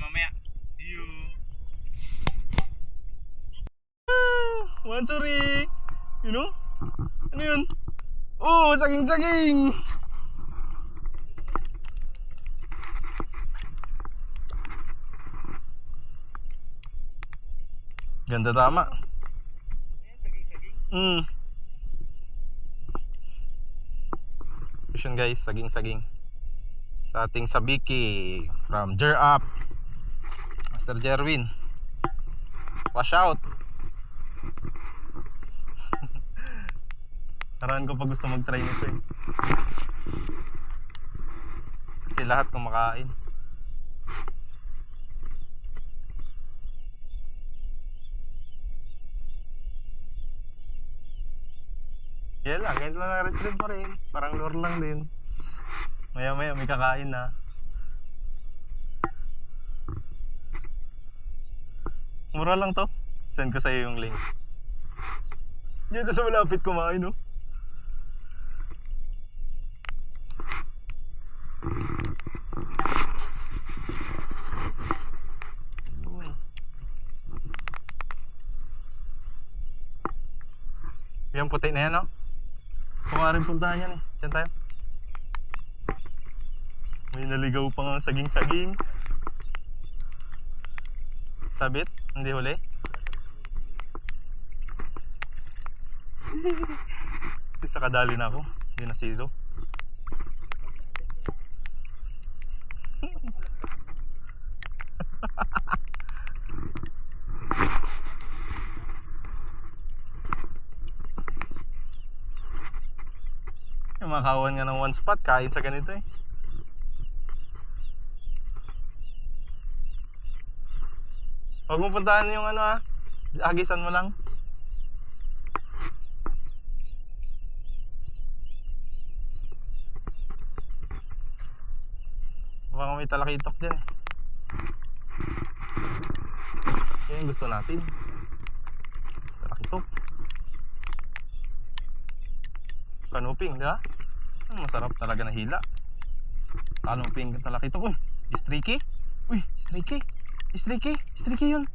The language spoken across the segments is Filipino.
mamaya. See you. Mansuri! You know? Ano yun? Oh, saging-saging! Ganda tama. Vision guys, saging-saging. Sa ating sabiki from Jer Up. Master Jerwin. Wash out. Karaan ko pa gusto mag-try nito eh. Kasi lahat kumakain. Yan lang, ganito lang na-retrieve pa rin. Parang lure lang din. Maya maya may kakain na. Mura lang to. Send ko sa iyo yung link. Dito sa malapit kumain, no? Yung puti na yan, no? Gusto ko nga rin puntahan yan eh. Diyan tayo. May naligaw pa nga saging-saging. Sabit? Hindi huli? Isa kadali na ako. Hindi na silo. Yung makawan nga ng one spot, kain sa ganito eh. Huwag mo puntahan yung ano ha, agisan mo lang. Baka may talakitok dyan eh. Yan yung gusto natin. Talakitok. Kanuping, di ba? Masarap talaga na hila. Kanuping, talakitok. Uy, streaky. Uy, streaky. Streaky, streaky yun.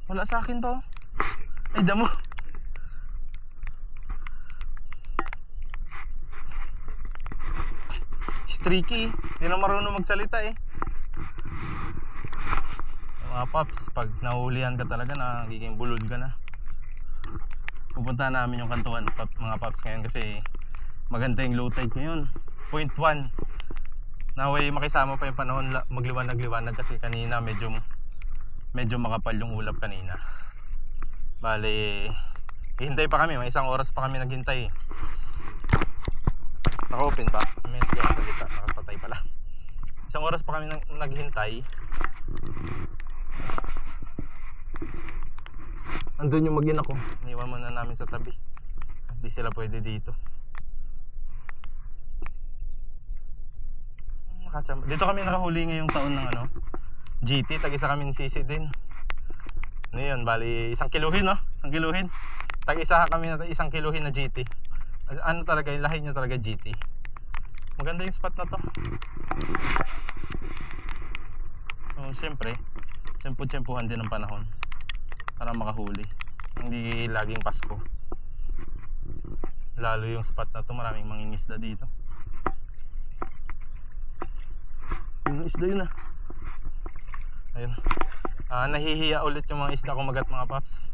Wala sa akin to. Ay, damo. Streaky. Hindi na marunong magsalita eh. Mga paps, pag nahulihan ka talaga, nagiging bulod ka na. Pupunta namin yung kantuan, mga paps, ngayon kasi maganda yung low tide ngayon. 0.1. Naway makisama pa yung panahon, magliwanag-liwanag kasi kanina medyo makapal yung ulap kanina. Bale, hihintay pa kami, may isang oras pa kami naghintay. Naka-open ba? May sigaw sa salita, nakapatay pala. Isang oras pa kami naghintay. Andun yung mag-ina ko, iniwan muna namin sa tabi. Hindi sila pwede dito. Dito kami nakahuli ngayong taon ng ano, GT, tag-isa kami ni Sisi din. Ano yun, bali 1 kiluhin, no? 1 kiluhin. Tag-isa kami na 1 kiluhin na GT. Ano talaga, yung lahi niya talaga GT. Maganda yung spot na to. So, siyempre, tsempuhan din ng panahon para makahuli. Hindi laging Pasko. Lalo yung spot na to, maraming mangingisda dito. Yung isda yun ah. Ayun. Nahihiya ulit yung mga isda kumagat, mga paps.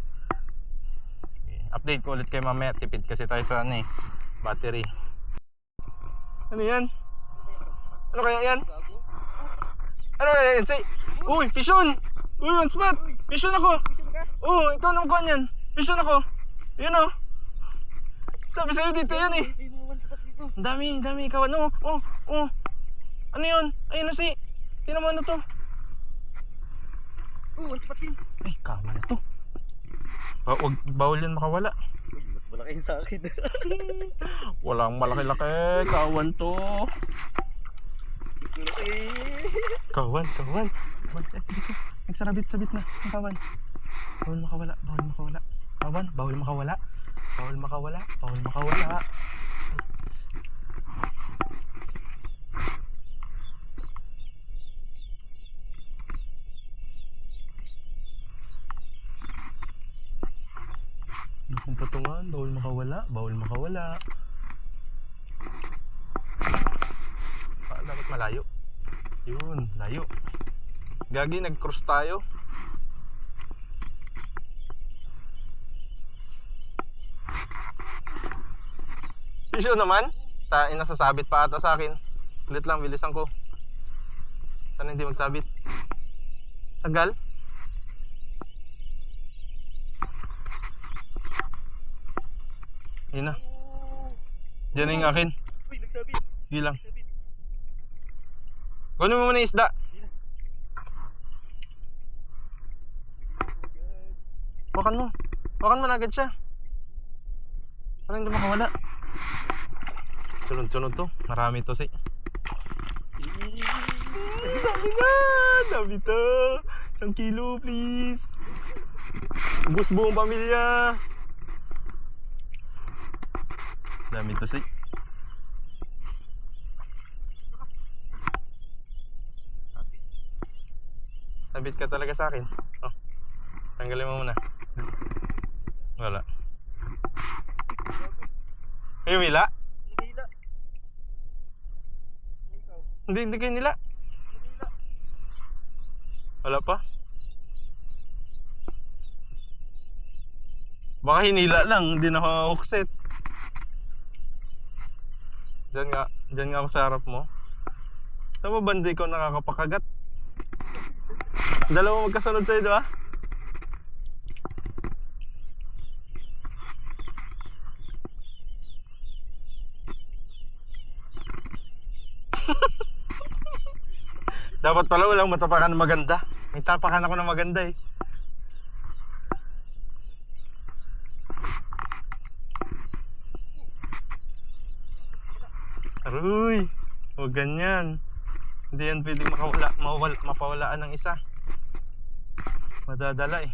Okay. Update ko ulit kay mamaya. Tipid kasi tayo sa ano eh, battery. Ano yan? Ano kaya yan? Ano kaya yan? Say, uy, fish on! Uy, one spot! Fish on ako! Oh, ikaw na magkuhan yan. Fish on ako. Yun oh. Sabi sa'yo dito yan eh. Ang dami, ikaw ano? Oh. Ano yun? Ayun na si. Tingnan mo ano to. One spot din. Ay, kama na to. Bawal yan makawala. Mas malaki sa akin. Walang malaki-laki. Kawan to. Mas malaki. Kawan. Nagsarabit-sabit na ang kawan. Bawal makawala. Kawan, bawal makawala. patungan. Bawal makawala. Bawal makawala. Dapat malayo. Yun, layo. Gagi, nag-cross tayo. Fisyo naman. Nasasabit pa ata sa akin. Ulit lang, bilisan ko. Sana hindi magsabit. Tagal. Yun na. Diyan na yung akin. Uy, nagsabit. Sige lang. Nagsabit. Kunin mo muna yung isda. Wakan mo. Wakan mo na agad siya. Para hindi makawala. Sunod-sunod to. Marami to si. Dami na. Dami to. 1 kilo please. Ubus buong pamilya. Dami to si. Sabit ka talaga sa akin. Oh. Tanggalin mo muna. Wala. May wila? Nagahila. Ikaw. Hindi kayo nila. Nagahila. Wala pa. Baka hinila lang, hindi na hookset. Diyan nga ako sa harap mo. Saan mo banda ikaw nakakapakagat? Dalawa magkasunod sa'yo, di ba? Dapat pala walang matapakan na maganda. May tapakan ako na maganda eh. Aruy, huwag ganyan. Hindi yan pwedeng mapawalaan ng isa. Madadala eh.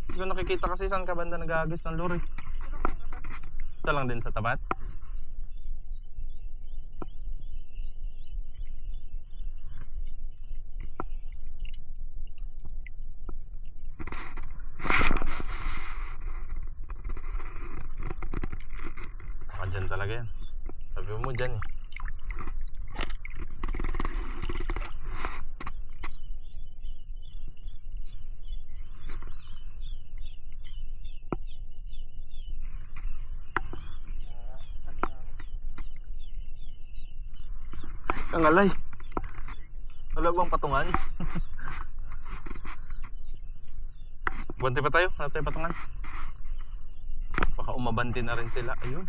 Hindi ko nakikita kasi saan ka banda nag-aagis ng lure. Ito lang din sa tapat. Dyan talaga yan. Sabi mo dyan eh. Kangalay. Wala bang patungan? Bante pa tayo. Wala tayo patungan. Baka umabanti na rin sila. Ayun.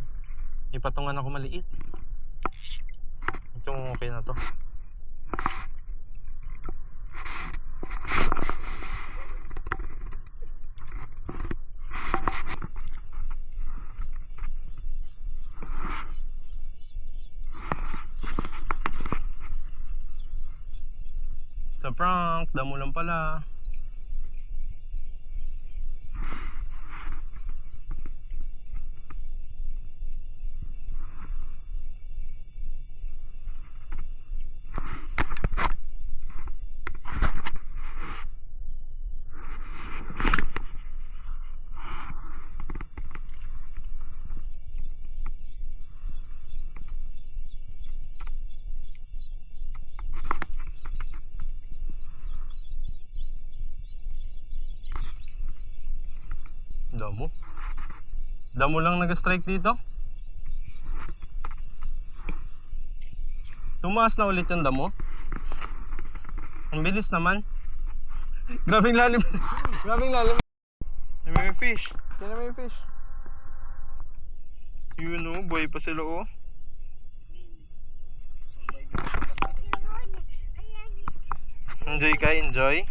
May patungan ako maliit. Ito okay na to. Sa prank, damo lang pala. Damo. Damo lang nag-strike dito. Tumaas na ulit yung damo. Ang bilis naman. Grabing lalim. Grabing lalim. May fish. Yan na may fish. Yun o, buhay pa sila o. Enjoy ka, enjoy.